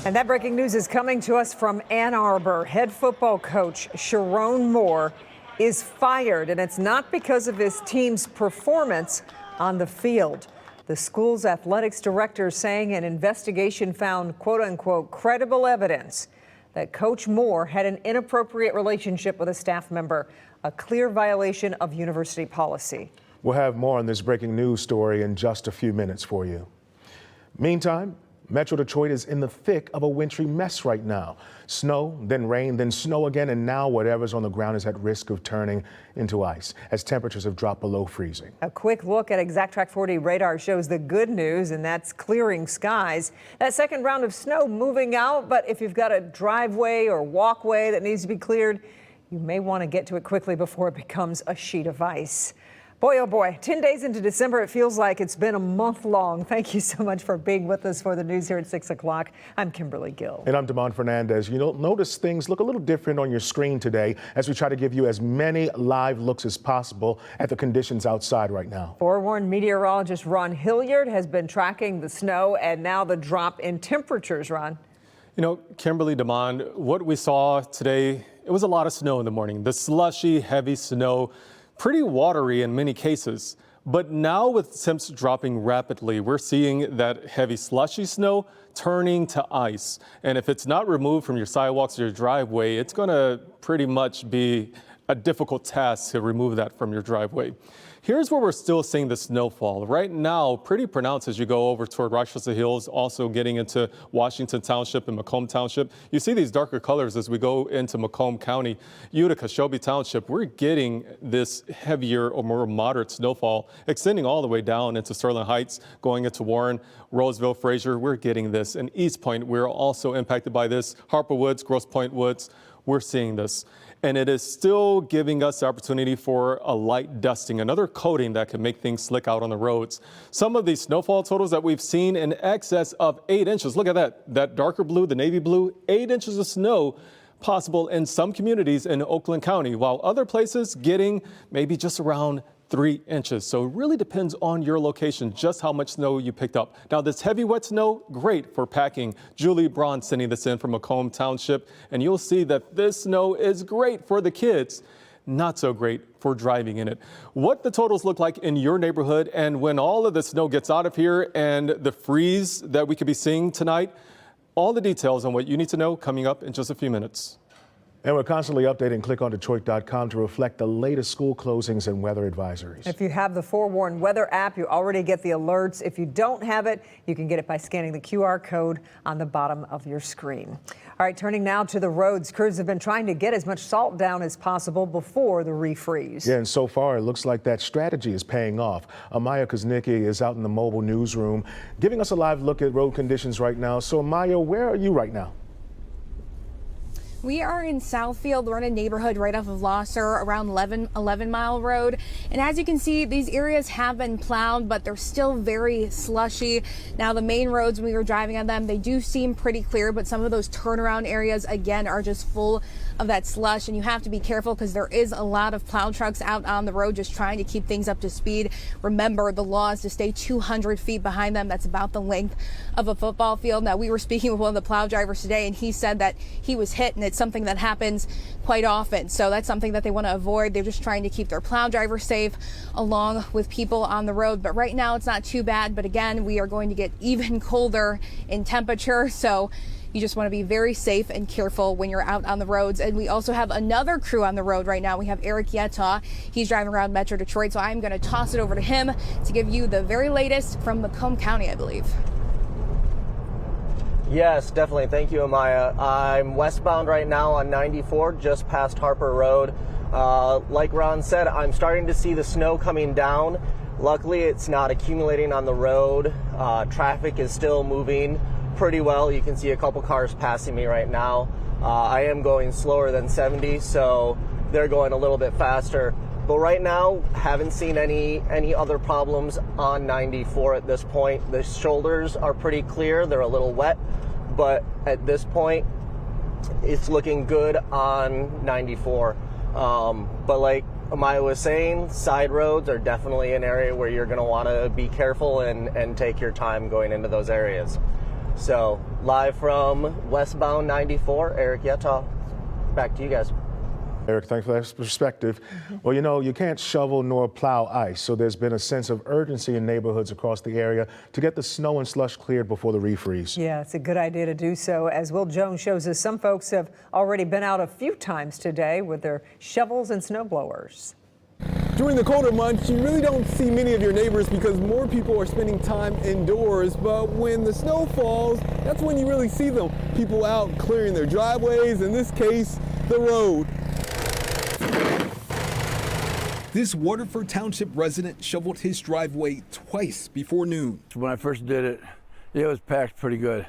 And that breaking news is coming to us from Ann Arbor. Head football coach Sharon Moore is fired, and it's not because of his team's performance on the field. The school's athletics director saying an investigation found, quote unquote, credible evidence that Coach Moore had an inappropriate relationship with a staff member, a clear violation of university policy. We'll have more on this breaking news story in just a few minutes for you. Meantime, Metro Detroit is in the thick of a wintry mess right now. Snow, then rain, then snow again, and now whatever's on the ground is at risk of turning into ice as temperatures have dropped below freezing. A quick look at Exact Track 40 radar shows the good news, and that's clearing skies. That second round of snow moving out, but if you've got a driveway or walkway that needs to be cleared, you may want to get to it quickly before it becomes a sheet of ice. Boy, oh boy, 10 days into December, it feels like it's been a month long. Thank you so much for being with us for the news here at 6 o'clock. I'm Kimberly Gill. And I'm Damon Fernandez. You'll notice things look a little different on your screen today as we try to give you as many live looks as possible at the conditions outside right now. Forewarned meteorologist Ron Hilliard has been tracking the snow and now the drop in temperatures, Ron. You know, Kimberly, Damon, what we saw today, it was a lot of snow in the morning. The slushy, heavy snow. Pretty watery in many cases, but now with temps dropping rapidly, we're seeing that heavy slushy snow turning to ice. And if it's not removed from your sidewalks or your driveway, it's going to pretty much be a difficult task to remove that from your driveway. Here's where we're still seeing the snowfall. Right now, pretty pronounced as you go over toward Rochester Hills, also getting into Washington Township and Macomb Township. You see these darker colors as we go into Macomb County, Utica, Shelby Township. We're getting this heavier or more moderate snowfall extending all the way down into Sterling Heights, going into Warren, Roseville, Fraser. We're getting this. In East Point, we're also impacted by this. Harper Woods, Grosse Pointe Woods, we're seeing this. And it is still giving us the opportunity for a light dusting, another coating that can make things slick out on the roads. Some of these snowfall totals that we've seen in excess of 8 inches. Look at that darker blue, the navy blue, 8 inches of snow possible in some communities in Oakland County, while other places getting maybe just around 3 inches. So it really depends on your location, just how much snow you picked up. Now, this heavy wet snow, great for packing. Julie Braun sending this in from Macomb Township, and you'll see that this snow is great for the kids, not so great for driving in it. What the totals look like in your neighborhood, and when all of the snow gets out of here and the freeze that we could be seeing tonight, all the details on what you need to know coming up in just a few minutes. And we're constantly updating clickondetroit.com to reflect the latest school closings and weather advisories. If you have the Forewarned Weather app, you already get the alerts. If you don't have it, you can get it by scanning the QR code on the bottom of your screen. All right, turning now to the roads. Crews have been trying to get as much salt down as possible before the refreeze. Yeah, and so far it looks like that strategy is paying off. Amaya Kuznicki is out in the mobile newsroom giving us a live look at road conditions right now. So Amaya, where are you right now? We are in Southfield. We're in a neighborhood right off of Losser around 11 Mile Road. And as you can see, these areas have been plowed, but they're still very slushy. Now, the main roads, when we were driving on them, they do seem pretty clear, but some of those turnaround areas, again, are just full of that slush. And you have to be careful because there is a lot of plow trucks out on the road just trying to keep things up to speed. Remember, the law is to stay 200 feet behind them. That's about the length of a football field. Now, we were speaking with one of the plow drivers today, and he said that he was hit, and it's something that happens quite often. So that's something that they want to avoid. They're just trying to keep their plow drivers safe along with people on the road. But right now it's not too bad. But again, we are going to get even colder in temperature. So you just want to be very safe and careful when you're out on the roads. And we also have another crew on the road right now. We have Eric Yetta. He's driving around Metro Detroit. So I'm going to toss it over to him to give you the very latest from Macomb County, I believe. Yes, definitely. Thank you, Amaya. I'm westbound right now on 94, just past Harper Road. Like Ron said, I'm starting to see the snow coming down. Luckily, it's not accumulating on the road. Traffic is still moving pretty well. You can see a couple cars passing me right now. I am going slower than 70, so they're going a little bit faster. But right now, haven't seen any other problems on 94 at this point. The shoulders are pretty clear. They're a little wet, but at this point, it's looking good on 94. But like Amaya was saying, side roads are definitely an area where you're going to want to be careful and take your time going into those areas. So live from westbound 94, Eric Yetta. Back to you guys. Eric, thanks for that perspective. Well, you know, you can't shovel nor plow ice, so there's been a sense of urgency in neighborhoods across the area to get the snow and slush cleared before the refreeze. Yeah, it's a good idea to do so. As Will Jones shows us, some folks have already been out a few times today with their shovels and snow blowers. During the colder months, you really don't see many of your neighbors because more people are spending time indoors. But when the snow falls, that's when you really see them. People out clearing their driveways, in this case, the road. This Waterford Township resident shoveled his driveway twice before noon. When I first did it, it was packed pretty good.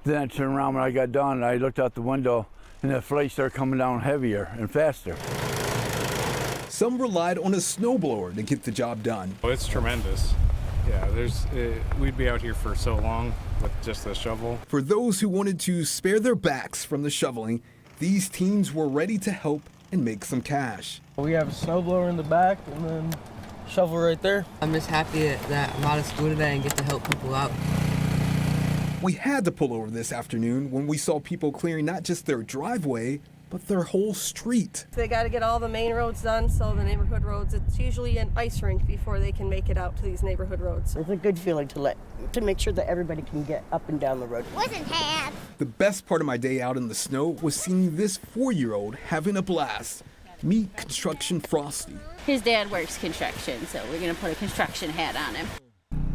Then I turned around when I got done and I looked out the window and the flakes started coming down heavier and faster. Some relied on a snowblower to get the job done. Oh, it's tremendous. Yeah, we'd be out here for so long with just the shovel. For those who wanted to spare their backs from the shoveling, these teams were ready to help and make some cash. We have a snowblower in the back and then shovel right there. I'm just happy that I'm out of school today and get to help people out. We had to pull over this afternoon when we saw people clearing not just their driveway, but their whole street. They got to get all the main roads done, so the neighborhood roads, it's usually an ice rink before they can make it out to these neighborhood roads. It's a good feeling to make sure that everybody can get up and down the road. Wasn't bad. The best part of my day out in the snow was seeing this 4-year-old having a blast. Meet Construction Frosty. His dad works construction, so we're gonna put a construction hat on him.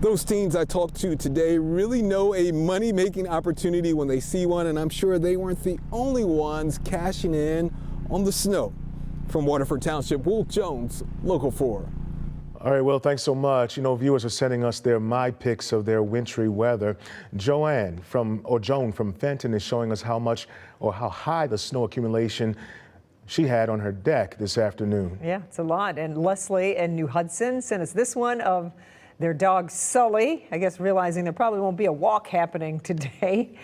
Those teens I talked to today really know a money-making opportunity when they see one, and I'm sure they weren't the only ones cashing in on the snow. From Waterford Township, Will Jones, Local 4. All right, well, thanks so much. You know, viewers are sending us their my picks of their wintry weather. Joan from Fenton is showing us how much or how high the snow accumulation she had on her deck this afternoon. Yeah, it's a lot. And Leslie in New Hudson sent us this one of their dog Sully, I guess realizing there probably won't be a walk happening today.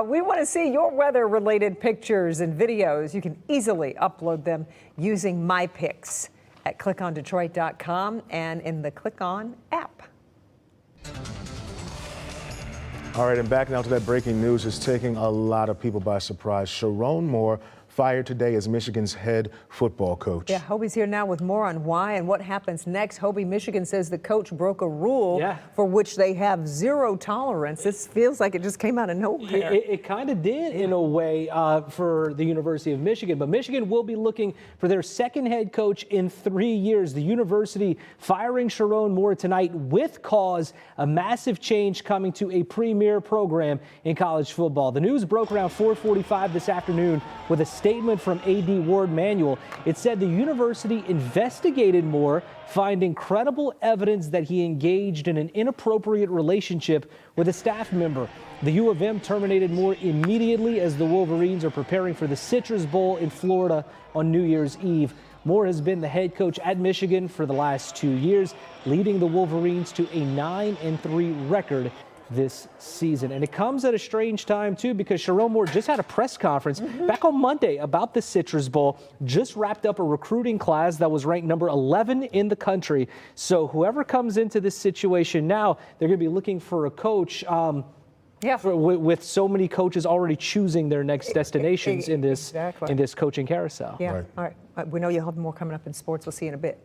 We want to see your weather-related pictures and videos. You can easily upload them using My Picks at clickondetroit.com and in the Click On app. All right, and back now to that breaking news is taking a lot of people by surprise. Sharon Moore fired today as Michigan's head football coach. Yeah, Hobie's here now with more on why and what happens next. Hobie, Michigan says the coach broke a rule for which they have zero tolerance. This feels like it just came out of nowhere. It kind of did in a way for the University of Michigan, but Michigan will be looking for their second head coach in 3 years. The university firing Sharon Moore tonight with cause, a massive change coming to a premier program in college football. The news broke around 4:45 this afternoon with a statement from AD Ward Manuel. It said the university investigated Moore, finding credible evidence that he engaged in an inappropriate relationship with a staff member. The U of M terminated Moore immediately as the Wolverines are preparing for the Citrus Bowl in Florida on New Year's Eve. Moore has been the head coach at Michigan for the last 2 years, leading the Wolverines to a 9-3 record this season. And it comes at a strange time, too, because Sharon Moore just had a press conference back on Monday about the Citrus Bowl, just wrapped up a recruiting class that was ranked number 11 in the country. So whoever comes into this situation now, they're going to be looking for a coach with so many coaches already choosing their next destinations in this coaching carousel. Yeah, Right. all right. We know you'll have more coming up in sports. We'll see you in a bit.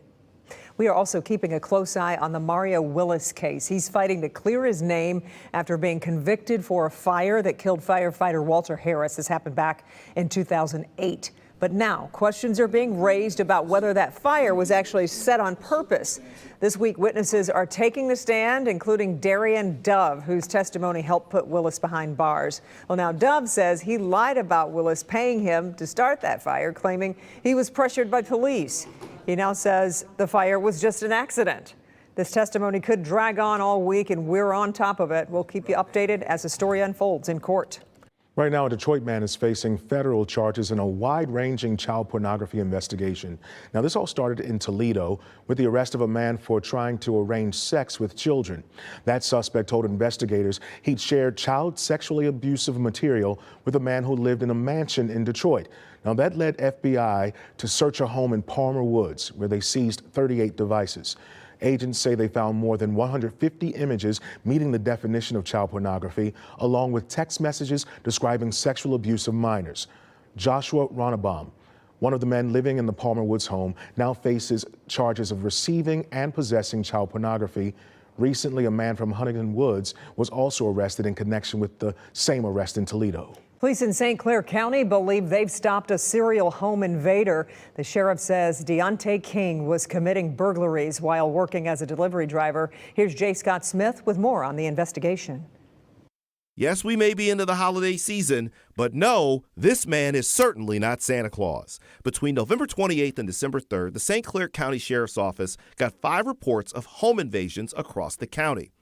We are also keeping a close eye on the Mario Willis case. He's fighting to clear his name after being convicted for a fire that killed firefighter Walter Harris. This happened back in 2008. But now questions are being raised about whether that fire was actually set on purpose. This week, witnesses are taking the stand, including Darian Dove, whose testimony helped put Willis behind bars. Well, now Dove says he lied about Willis paying him to start that fire, claiming he was pressured by police. He now says the fire was just an accident. This testimony could drag on all week, and we're on top of it. We'll keep you updated as the story unfolds in court. Right now, a Detroit man is facing federal charges in a wide-ranging child pornography investigation. Now, this all started in Toledo with the arrest of a man for trying to arrange sex with children. That suspect told investigators he'd shared child sexually abusive material with a man who lived in a mansion in Detroit. Now, that led FBI to search a home in Palmer Woods, where they seized 38 devices. Agents say they found more than 150 images meeting the definition of child pornography, along with text messages describing sexual abuse of minors. Joshua Ronnebaum, one of the men living in the Palmer Woods home, now faces charges of receiving and possessing child pornography. Recently, a man from Huntington Woods was also arrested in connection with the same arrest in Toledo. Police in St. Clair County believe they've stopped a serial home invader. The sheriff says Deontay King was committing burglaries while working as a delivery driver. Here's J. Scott Smith with more on the investigation. Yes, we may be into the holiday season, but no, this man is certainly not Santa Claus. Between November 28th and December 3rd, the St. Clair County Sheriff's Office got 5 reports of home invasions across the county.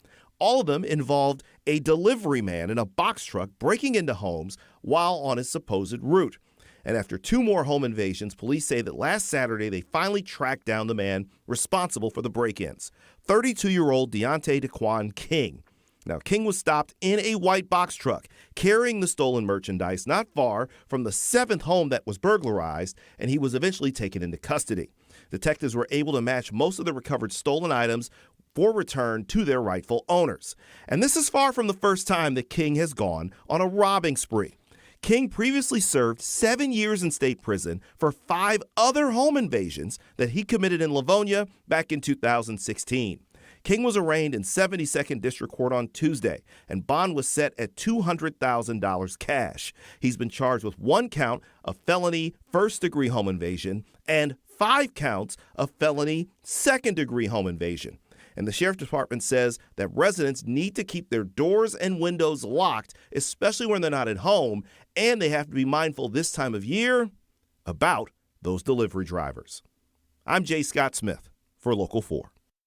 All of them involved a delivery man in a box truck breaking into homes while on his supposed route. And after 2 more home invasions, police say that last Saturday they finally tracked down the man responsible for the break-ins, 32-year-old Deontay Daquan King. Now, King was stopped in a white box truck carrying the stolen merchandise not far from the 7th home that was burglarized, and he was eventually taken into custody. Detectives were able to match most of the recovered stolen items for return to their rightful owners. And this is far from the first time that King has gone on a robbing spree. King previously served 7 years in state prison for 5 other home invasions that he committed in Livonia back in 2016. King was arraigned in 72nd District Court on Tuesday, and bond was set at $200,000 cash. He's been charged with 1 count of felony first-degree home invasion and 5 counts of felony second-degree home invasion. And the Sheriff's Department says that residents need to keep their doors and windows locked, especially when they're not at home, and they have to be mindful this time of year about those delivery drivers. I'm J. Scott Smith for Local 4.